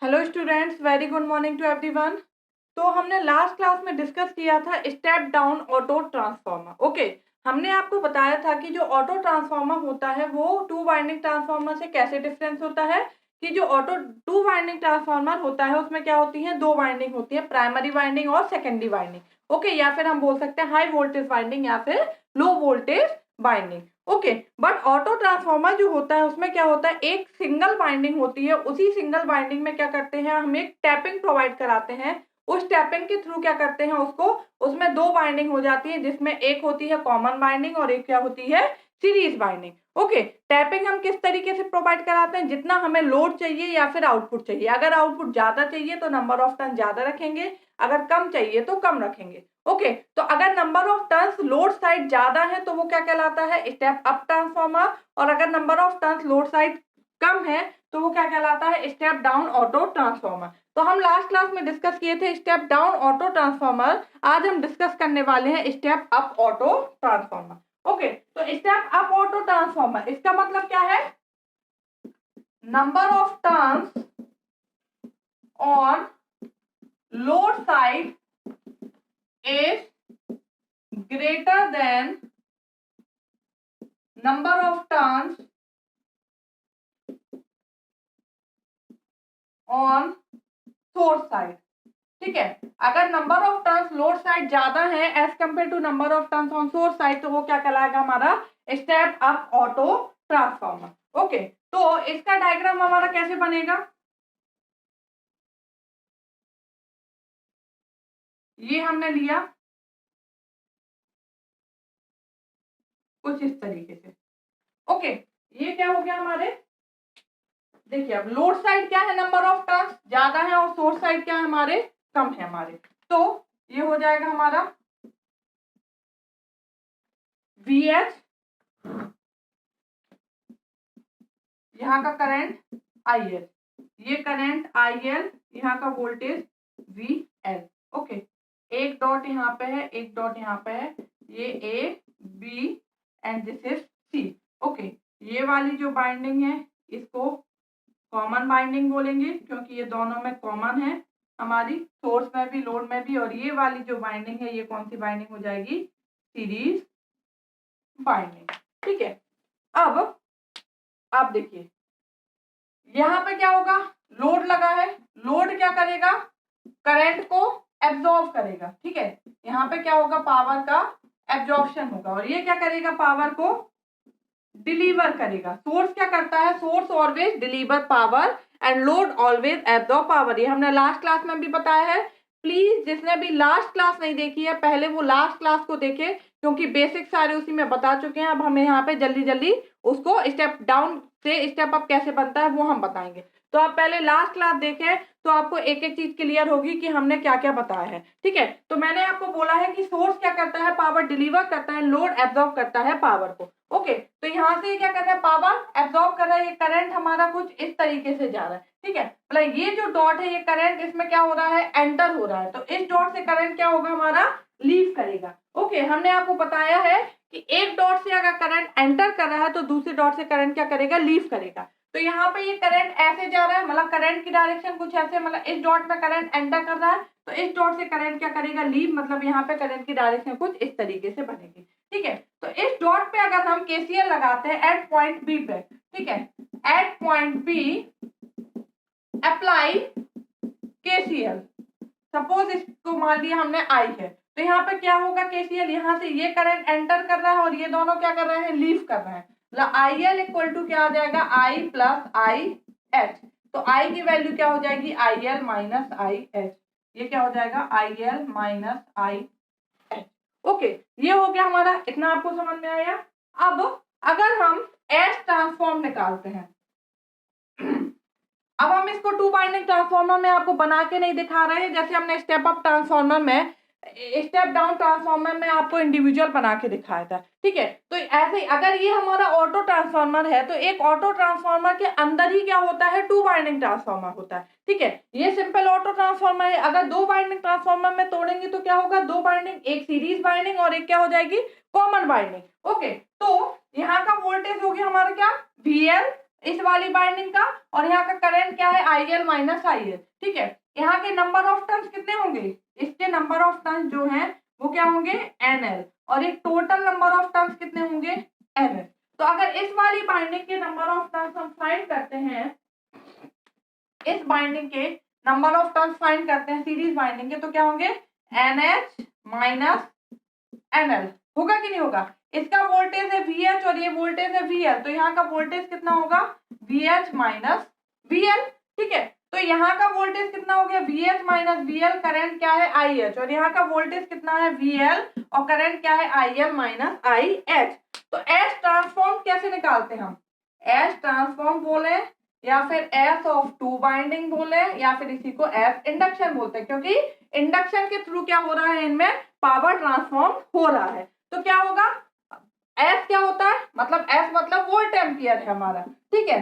Hello students, very good morning to everyone. तो हमने last class में डिस्कस किया था step down auto transformer. Okay, हमने आपको बताया था कि जो ऑटो ट्रांसफार्मर होता है वो टू वाइंडिंग ट्रांसफार्मर से कैसे डिफरेंस होता है कि जो ऑटो टू वाइंडिंग ट्रांसफार्मर होता है उसमें क्या होती है, दो वाइंडिंग होती है, प्राइमरी वाइंडिंग और सेकेंडरी वाइंडिंग। ओके, या फिर हम बोल सकते हैं हाई वोल्टेज वाइंडिंग या फिर low voltage winding. Okay, but auto transformer जो होता है उसमें क्या होता है, एक सिंगल वाइंडिंग होती है। उसी सिंगल वाइंडिंग में क्या करते हैं, हम एक टैपिंग प्रोवाइड कराते हैं। उस टैपिंग के थ्रू क्या करते हैं, उसको उसमें दो वाइंडिंग हो जाती है, जिसमें एक होती है कॉमन वाइंडिंग और एक क्या होती है, सीरीज वाइंडिंग। ओके, टैपिंग हम किस तरीके से प्रोवाइड कराते हैं, जितना हमें लोड चाहिए या फिर आउटपुट चाहिए। अगर आउटपुट ज्यादा चाहिए तो नंबर ऑफ टर्न ज्यादा रखेंगे, अगर कम चाहिए तो कम रखेंगे। ओके, तो अगर number of turns load side ज्यादा है तो वो क्या कहलाता है, स्टेप अप ट्रांसफार्मर। और अगर number of turns load side कम है तो वो क्या कहलाता है, स्टेप डाउन ऑटो ट्रांसफार्मर। तो हम लास्ट क्लास में डिस्कस किए थे स्टेप डाउन ऑटो ट्रांसफार्मर। आज हम डिस्कस करने वाले हैं step up auto transformer. Okay, तो स्टेप अप ऑटो ट्रांसफार्मर इसका मतलब क्या है, number of turns on load side is greater than number of turns on source side। ठीक है, अगर number of turns load side ज्यादा है as compare to number of turns on source side तो वो क्या कहलाएगा, हमारा step up auto transformer. Okay, तो इसका डायग्राम हमारा कैसे बनेगा, ये हमने लिया कुछ इस तरीके से। ओके, ये क्या हो गया हमारे, देखिए अब लोड साइड क्या है, नंबर ऑफ टर्न्स ज्यादा है और सोर्स साइड क्या है, हमारे कम है हमारे। तो ये हो जाएगा हमारा VH, यहाँ का करंट IL, ये करंट IL, यहाँ का वोल्टेज VL। ओके, एक डॉट यहाँ पे है, एक डॉट यहाँ पे है, ये A B and this is C। Okay, ये वाली जो बाइंडिंग है इसको कॉमन बाइंडिंग बोलेंगे क्योंकि ये दोनों में कॉमन है हमारी, सोर्स में भी लोड में भी। और ये वाली जो बाइंडिंग है ये कौन सी बाइंडिंग हो जाएगी, सीरीज बाइंडिंग। ठीक है, अब आप देखिए यहाँ पे क्या होगा, लोड लगा है, लोड क्या करेगा, करंट को एब्जॉर्ब करेगा। ठीक है, यहाँ पे क्या होगा, पावर का एब्जॉर्प्शन होगा और ये क्या करेगा, पावर को डिलीवर करेगा। सोर्स क्या करता है, source always deliver power and load always absorb power. ये हमने लास्ट क्लास में भी बताया है। प्लीज जिसने भी लास्ट क्लास नहीं देखी है पहले वो लास्ट क्लास को देखे, क्योंकि बेसिक सारे उसी में बता चुके हैं। अब हमें यहाँ पे जल्दी जल्दी उसको स्टेप डाउन से स्टेप अप कैसे बनता है वो हम बताएंगे। तो आप पहले लास्ट क्लास देखें तो आपको एक एक चीज क्लियर होगी कि हमने क्या क्या बताया है। ठीक है, तो मैंने आपको बोला है कि सोर्स क्या करता है, पावर डिलीवर करता है, लोड एब्जॉर्ब करता है पावर को। ओके, तो यहाँ से क्या कर रहा है, पावर एब्जॉर्ब कर रहा है, ये करंट हमारा कुछ इस तरीके से जा रहा है। ठीक है, मतलब ये जो डॉट है ये करंट इसमें क्या हो रहा है, एंटर हो रहा है, तो इस डॉट से करंट क्या होगा, हमारा लीव करेगा। ओके, हमने आपको बताया है कि एक डॉट से अगर करंट एंटर कर रहा है तो दूसरे डॉट से करंट क्या करेगा, लीव करेगा। तो यहाँ पे ये करंट ऐसे जा रहा है, मतलब करंट की डायरेक्शन कुछ ऐसे, मतलब इस डॉट में करंट एंटर कर रहा है तो इस डॉट से करंट क्या करेगा, लीव, मतलब यहाँ पे करंट की डायरेक्शन कुछ इस तरीके से बनेगी। ठीक है, तो इस डॉट पे अगर हम KCL लगाते हैं एट पॉइंट बी पे, ठीक है, at point B apply KCL, suppose इसको मान लिया हमने I है, तो यहाँ पे क्या होगा, KCL यहाँ से ये करंट एंटर कर रहा है और ये दोनों क्या कर रहे हैं, लीव कर रहे हैं। मतलब IL इक्वल टू क्या आ जाएगा, I प्लस IH। तो I की वैल्यू क्या हो जाएगी, IL माइनस IH। ये क्या हो जाएगा, IL माइनस IH। ओके, ये हो गया हमारा, इतना आपको समझ में आया। अब अगर हम S ट्रांसफॉर्म निकालते हैं, अब हम इसको टू बाइंडिंग ट्रांसफार्मर में आपको बना के नहीं दिखा रहे हैं, जैसे हमने स्टेप अप ट्रांसफार्मर में, स्टेप डाउन ट्रांसफार्मर में आपको इंडिविजुअल बना के दिखाया था। ठीक है, तो ऐसे ही अगर ये हमारा ऑटो ट्रांसफार्मर है तो एक ऑटो ट्रांसफार्मर के अंदर ही क्या होता है, टू बाइंडिंग ट्रांसफार्मर होता है। ठीक है, ये सिंपल ऑटो ट्रांसफार्मर है। अगर दो बाइंडिंग ट्रांसफार्मर में तोड़ेंगे तो क्या होगा, दो बाइंडिंग, एक सीरीज बाइंडिंग और एक क्या हो जाएगी, कॉमन बाइंडिंग। ओके, तो यहाँ का वोल्टेज हो गया हमारा क्या, VL, इस वाली बाइंडिंग का, और यहाँ का करंट क्या है IL माइनस IL। ठीक है, यहाँ के नंबर ऑफ टर्न्स कितने होंगे, इसके नंबर ऑफ टर्न्स जो है वो क्या होंगे NL, और एक टोटल नंबर ऑफ टर्न्स कितने होंगे NS। तो अगर इस वाली बाइंडिंग के नंबर ऑफ टर्न्स हम फाइंड करते हैं, इस बाइंडिंग के नंबर ऑफ टर्न्स फाइंड करते हैं सीरीज बाइंडिंग के, तो क्या होंगे NH माइनस NL, होगा कि नहीं होगा। इसका वोल्टेज है VH और ये वोल्टेज है VL, तो यहाँ का वोल्टेज कितना होगा VH माइनस VL। ठीक है, तो यहाँ का वोल्टेज कितना हो गया VH माइनस VL, करंट क्या है IH, और यहाँ का वोल्टेज कितना है VL और करंट क्या है IL माइनस IH। तो S ट्रांसफॉर्म कैसे निकालते हैं हम, S ट्रांसफॉर्म बोले या फिर S ऑफ टू बाइंडिंग बोले या फिर इसी को S इंडक्शन बोलते हैं, क्योंकि इंडक्शन के थ्रू क्या हो रहा है, इनमें पावर ट्रांसफॉर्म हो रहा है। तो क्या होगा, S क्या होता है, मतलब S मतलब वोल्ट एम्पियर है हमारा। ठीक है,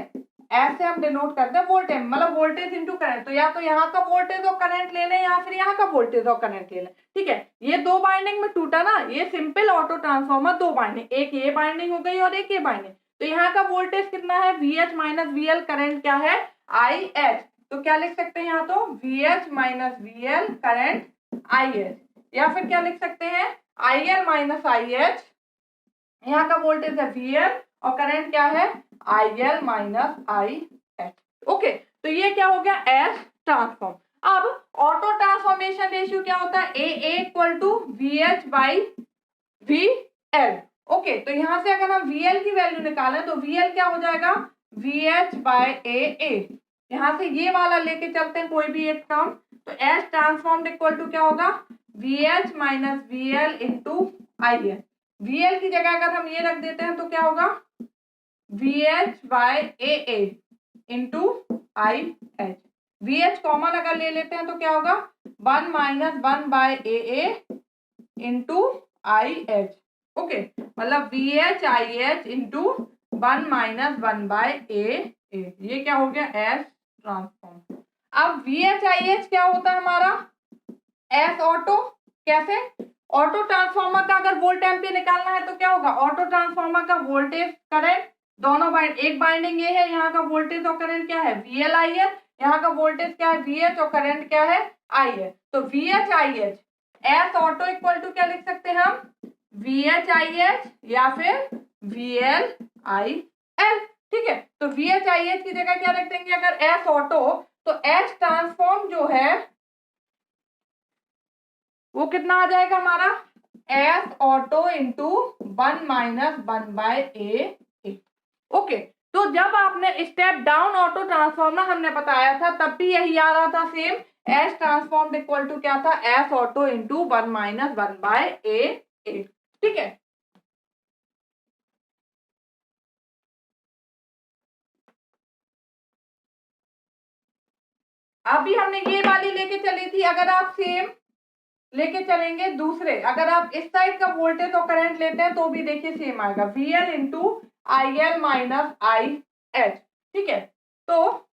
S से हम डिनोट करते हैं वोल्ट एम्प, मतलब वोल्टेज इनटू करंट। तो या तो यहाँ का वोल्टेज और करंट ले लें या फिर यहाँ का वोल्टेज और करंट ले लें। ठीक है, ये दो बाइंडिंग में टूटा ना, ये सिंपल ऑटो ट्रांसफॉर्मर दो बाइंडिंग, एक ये बाइंडिंग हो गई और एक ये बाइंडिंग। तो यहाँ का वोल्टेज कितना है VH माइनस VL, करंट क्या है IH। तो क्या लिख सकते हैं यहाँ, तो VH minus VL current IH, या फिर क्या लिख सकते हैं IL माइनस IH, यहाँ का वोल्टेज है VL और करंट क्या है IL माइनस IH। ओके, तो ये क्या हो गया S ट्रांसफॉर्म। अब ऑटो ट्रांसफॉर्मेशन रेशियो क्या होता है, AA equal to VH by VL। Okay, तो यहां से अगर हम VL की वैल्यू निकालें तो VL क्या हो जाएगा VH बाय AA। यहां से ये वाला लेके चलते हैं कोई भी एक टर्म, तो S ट्रांसफॉर्म्ड इक्वल टू क्या होगा VH minus VL into IL। VL की जगह अगर हम ये रख देते हैं तो क्या होगा VH by AA into IH। VH common अगर ले लेते हैं तो क्या होगा 1 minus 1 by AA into IH। Okay, मतलब VH IH into 1 minus 1 by AA, ये क्या हो गया S ट्रांसफॉर्म। अब VH IH क्या होता है हमारा S ऑटो। कैसे, ऑटो ट्रांसफॉर्मर का अगर वोल्ट एम्पियर निकालना है तो क्या होगा, ऑटो ट्रांसफॉर्मर का वोल्टेज करंट दोनों एक बाइंडिंग ये है, यहाँ का वोल्टेज और करंट क्या है VL IL, यहाँ का वोल्टेज क्या है VH और करंट क्या है IL। तो VH IH S auto equal to क्या लिख सकते हैं हम VH IH या फिर VL IL। ठीक है, तो VH IH की जगह क्या रख देंगे अगर S ऑटो, तो S ट्रांसफॉर्म जो है वो कितना आ जाएगा हमारा S auto into 1 minus 1 by A। Okay, तो जब आपने स्टेप डाउन ऑटो ट्रांसफॉर्मर हमने बताया था तब भी यही आ रहा था same, S transformed equal to क्या था S auto into 1 minus 1 by A। ठीक है, अभी हमने ये वाली लेके चली थी, अगर आप सेम लेके चलेंगे दूसरे, अगर आप इस साइड का वोल्टेज और करंट लेते हैं तो भी देखिए सेम आएगा VL into IL minus IH। ठीक है, तो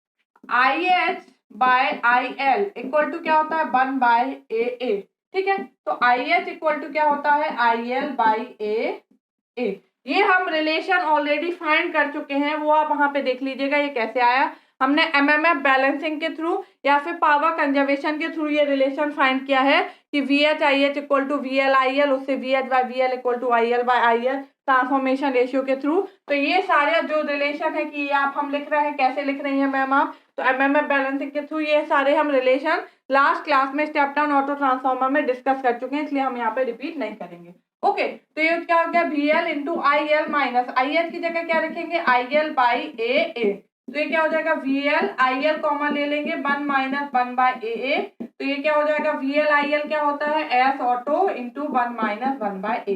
IH by IL equal to क्या होता है 1 बाय AA। ठीक है, तो IH इक्वल टू क्या होता है IL बाई AA। ये हम रिलेशन ऑलरेडी फाइंड कर चुके हैं, वो आप वहां पे देख लीजिएगा ये कैसे आया। हमने MMF बैलेंसिंग के थ्रू या फिर पावर कंजर्वेशन के थ्रू ये रिलेशन फाइंड किया है कि VH IH equal to VL IL, उससे VH by VL equal to IL by IL transformation ratio के थ्रू। तो ये सारे जो रिलेशन है कि ये आप हम लिख रहे हैं, कैसे लिख रही हैं मैम आप, तो MMF बैलेंसिंग के थ्रू ये सारे हम रिलेशन लास्ट क्लास में स्टेप डाउन ऑटो ट्रांसफॉर्मर में डिस्कस कर चुके हैं, इसलिए हम यहाँ पे रिपीट नहीं करेंगे। ओके, तो ये क्या हो गया VL into IL minus IH की जगह क्या रखेंगे IL बाई AA। तो ये क्या हो जाएगा VL IL कॉमन ले लेंगे 1 माइनस 1 बाय AA। तो ये क्या हो जाएगा VL IL क्या होता है S auto into 1 minus 1 by A।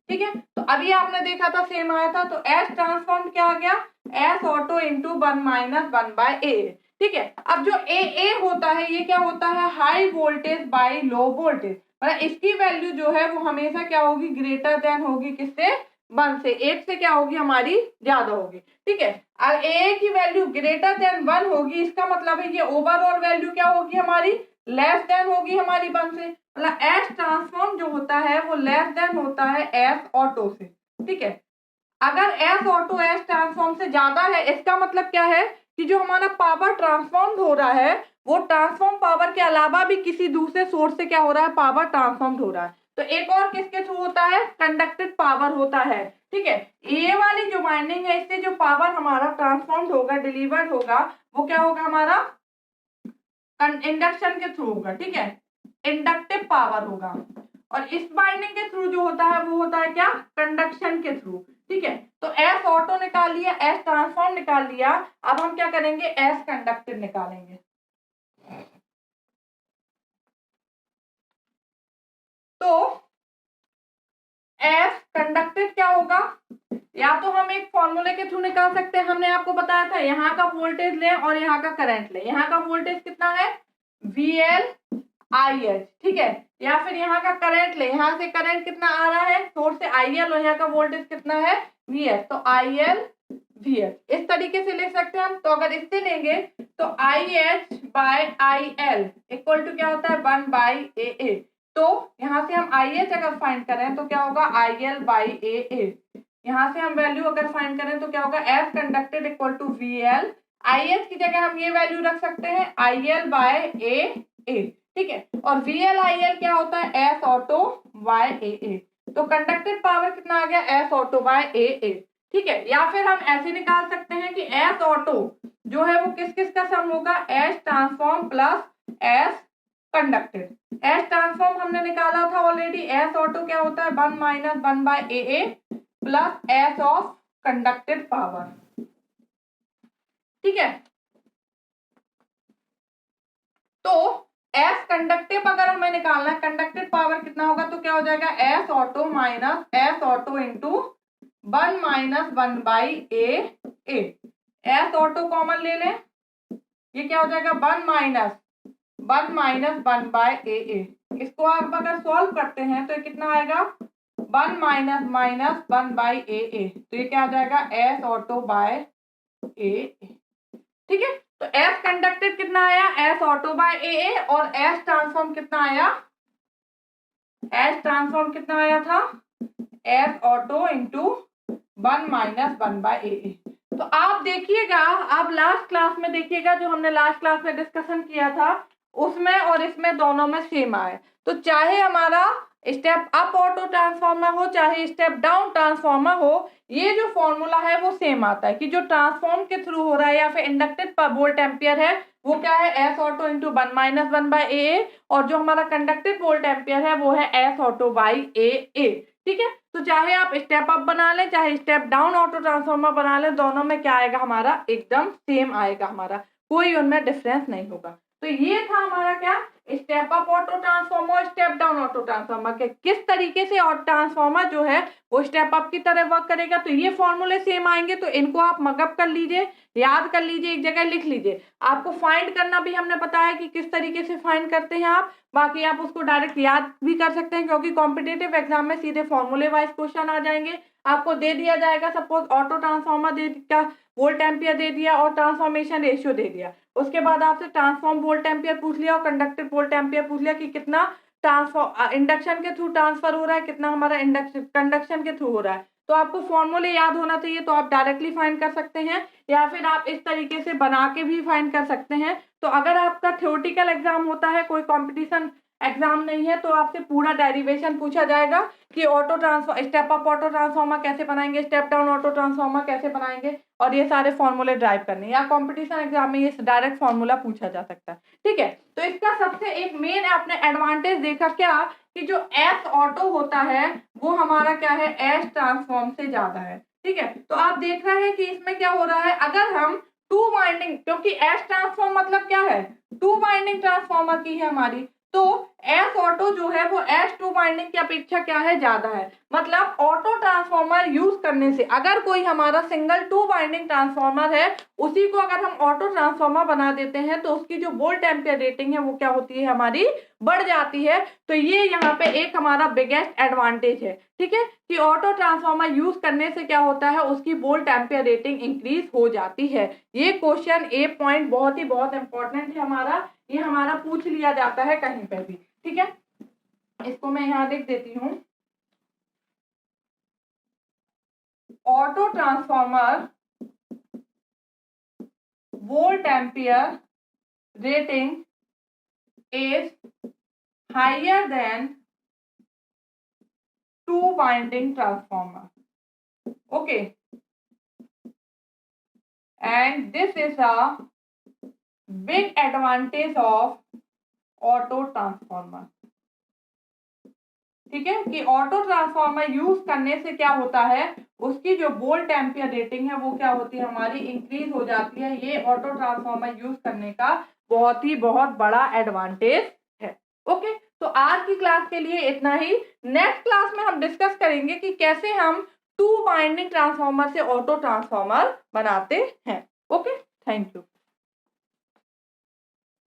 ठीक है, तो अभी आपने देखा था सेम आया था, तो S ट्रांसफॉर्म क्या आ गया S auto into 1 minus 1 by A। ठीक है, अब जो AA होता है ये क्या होता है high voltage bye low voltage, मतलब इसकी वैल्यू जो है वो हमेशा क्या होगी ग्रेटर देन होगी किससे 1 से, 1 से क्या होगी हमारी ज्यादा होगी। ठीक है, और AA की वैल्यू ग्रेटर देन 1 होगी, इसका मतलब है ये ओवरऑल वैल्यू क्या होगी हमारी लेस देन होगी हमारी 1 से, मतलब S ट्रांसफॉर्म जो होता है वो लेस देन होता है S ऑटो से। ठीक है, अगर एस ऑटो एस ट्रांसफॉर्म से ज्यादा है, इसका मतलब क्या है कि जो हमारा पावर ट्रांसफॉर्म हो रहा है वो ट्रांसफॉर्म पावर के अलावा भी किसी दूसरे सोर्स से क्या हो रहा है, पावर ट्रांसफॉर्म हो रहा है। तो एक और किसके थ्रू होता है, कंडक्टेड पावर होता है। ठीक है, ये वाली जो वाइंडिंग है इससे जो पावर हमारा ट्रांसफॉर्म होगा, डिलीवर्ड होगा, वो क्या होगा हमारा, इंडक्शन के थ्रू होगा। ठीक है, इंडक्टिव पावर होगा। और इस बाइंडिंग के थ्रू जो होता है वो होता है क्या, कंडक्शन के थ्रू। ठीक है, तो एस ऑटो निकाल लिया, एस ट्रांसफॉर्म निकाल लिया, अब हम क्या करेंगे, एस कंडक्टिव निकालेंगे। तो एस कंडक्टिव क्या होगा, या तो हम एक फॉर्मूले के थ्रू निकाल सकते हैं, हमने आपको बताया था यहाँ का वोल्टेज लें और यहाँ का करंट लें। यहाँ का वोल्टेज कितना है, VL IH। ठीक है, या फिर यहाँ का करंट ले, यहाँ से करंट कितना आ रहा है, सोर्स से IL, और यहाँ का वोल्टेज कितना है, VS, तो IL VS इस तरीके से लिख सकते हैं हम। तो अगर इससे लेंगे तो IH by IL equal to क्या होता है, 1/AA। तो यहाँ से हम IH अगर फाइंड करें तो क्या होगा, IL बाई AA। यहाँ से हम वैल्यू अगर फाइंड करें तो क्या होगा, F conducted equal to VL। IH की जगह हम ये वैल्यू रख सकते हैं, IL बाय AA। ठीक है, और VL IL क्या होता है, S ऑटो बाय AA। तो कंडक्टेड पावर कितना आ गया, S ऑटो बाय AA। ठीक है, या फिर हम ऐसे निकाल सकते हैं कि S ऑटो जो है वो किस किस का सम होगा, S transform plus S conducted. S transform हमने निकाला था ऑलरेडी, S ऑटो क्या होता है, 1 minus 1/AA plus S of conducted power. ठीक है, तो एस कंडक्टिव अगर हमें निकालना है, कंडक्टेड पावर कितना होगा, तो क्या हो जाएगा, S auto minus S auto into 1 minus 1/AA। S auto common ले लें, ये क्या हो जाएगा, 1 माइनस 1/AA। इसको आप अगर सॉल्व करते हैं तो ये कितना आएगा, 1 माइनस माइनस 1/AA। तो ये क्या आ जाएगा, एस ऑटो बाय AA। ठीक है, तो एस कंडक्टेड कितना आया, एस ऑटो बाय AA, और एस ट्रांसफॉर्म कितना आया, एस ट्रांसफॉर्म कितना आया था, S auto into 1 minus 1/AA। तो आप देखिएगा, आप लास्ट क्लास में देखिएगा, जो हमने लास्ट क्लास में डिस्कशन किया था उसमें और इसमें दोनों में सेम आए। तो चाहे हमारा स्टेप अप ऑटो ट्रांसफॉर्मर हो चाहे स्टेप डाउन ट्रांसफॉर्मर हो, ये जो फॉर्मूला है वो सेम आता है कि जो ट्रांसफॉर्म के थ्रू हो रहा है या फिर इंडक्टेड वोल्ट एम्पियर है वो क्या है, S auto into 1 minus 1/AA, और जो हमारा कंडक्टेड वोल्ट एम्पियर है वो है एस ऑटो बाई AA। ठीक है, तो चाहे आप स्टेप अप बना लें चाहे स्टेप डाउन ऑटो ट्रांसफॉर्मर बना लें, दोनों में क्या आएगा हमारा, एकदम सेम आएगा हमारा, कोई उनमें डिफरेंस नहीं होगा। तो ये था हमारा क्या, step up auto transformer, step down auto transformer के किस तरीके से और ट्रांसफॉर्मर जो है वो स्टेप अप की तरह वर्क करेगा। तो ये फॉर्मूले सेम आएंगे, तो इनको आप मगअप कर लीजिए, याद कर लीजिए, एक जगह लिख लीजिए। आपको फाइंड करना भी हमने बताया कि किस तरीके से फाइंड करते हैं आप, बाकी आप उसको डायरेक्ट याद भी कर सकते हैं क्योंकि कॉम्पिटेटिव एग्जाम में सीधे फॉर्मूले वाइज क्वेश्चन आ जाएंगे। आपको दे दिया जाएगा, सपोज ऑटो ट्रांसफॉर्मर दे दिया, वोल्ट एम्पियर दे दिया और ट्रांसफॉर्मेशन रेशियो दे दिया, उसके बाद आपसे ट्रांसफॉर्म वोल्ट एम्पियर पूछ लिया और कंडक्टेड वोल्ट एम्पियर पूछ लिया कि कितना ट्रांसफॉर्म इंडक्शन के थ्रू ट्रांसफर हो रहा है, कितना हमारा इंडक्शन कंडक्शन के थ्रू हो रहा है। तो आपको फॉर्मूले याद होना चाहिए, तो आप डायरेक्टली फाइंड कर सकते हैं या फिर आप इस तरीके से बना के भी फाइंड कर सकते हैं। तो अगर आपका थ्योरेटिकल एग्जाम होता है, कोई कॉम्पिटिशन एग्जाम नहीं है, तो आपसे पूरा डेरिवेशन पूछा जाएगा कि auto transform step up auto transformer कैसे बनाएंगे, स्टेप डाउन ऑटो ट्रांसफॉर्मर कैसे बनाएंगे, और ये सारे फॉर्मूले ड्राइव करने, या कॉम्पिटिशन एग्जाम में ये डायरेक्ट फॉर्मूला पूछा जा सकता है। ठीक है, तो इसका सबसे एक मेन आपने एडवांटेज देखा क्या, कि जो एस ऑटो होता है वो हमारा क्या है, एस ट्रांसफॉर्म से ज्यादा है। ठीक है, तो आप देख रहे हैं कि इसमें क्या हो रहा है, अगर हम टू वाइंडिंग, क्योंकि एस ट्रांसफॉर्म मतलब क्या है, टू वाइंडिंग ट्रांसफॉर्मर की है हमारी, तो एस ऑटो जो है वो एस टू वाइंडिंग की अपेक्षा क्या है, ज्यादा है। मतलब ऑटो ट्रांसफॉर्मर यूज करने से अगर कोई हमारा सिंगल टू वाइंडिंग ट्रांसफॉर्मर है उसी को अगर हम ऑटो ट्रांसफॉर्मर बना देते हैं तो उसकी जो वोल्ट एम्पियर रेटिंग है वो क्या होती है, हमारी बढ़ जाती है। तो ये यहाँ पे एक हमारा बिगेस्ट एडवांटेज है। ठीक है, कि ऑटो ट्रांसफॉर्मर यूज करने से क्या होता है, उसकी वोल्ट एम्पियर रेटिंग इंक्रीज हो जाती है। ये क्वेश्चन ए पॉइंट बहुत इंपॉर्टेंट है हमारा, ये हमारा पूछ लिया जाता है कहीं पे भी। ठीक है, इसको मैं यहाँ लिख देती हूँ। Auto transformer volt ampere rating is higher than two winding transformer. Okay, and this is a big advantage of auto transformer. ठीक है कि ऑटो ट्रांसफॉर्मर यूज करने से क्या होता है, उसकी जो वोल्ट एम्पियर रेटिंग है वो क्या होती है, हमारी इंक्रीज हो जाती है. ये ऑटो ट्रांसफॉर्मर यूज करने का बहुत बड़ा एडवांटेज है. ओके, तो आज की क्लास के लिए इतना ही. नेक्स्ट क्लास में हम डिस्कस करेंगे कि कैसे हम टू वाइंडिंग ट्रांसफॉर्मर से ऑटो ट्रांसफॉर्मर बनाते हैं. Okay, thank you.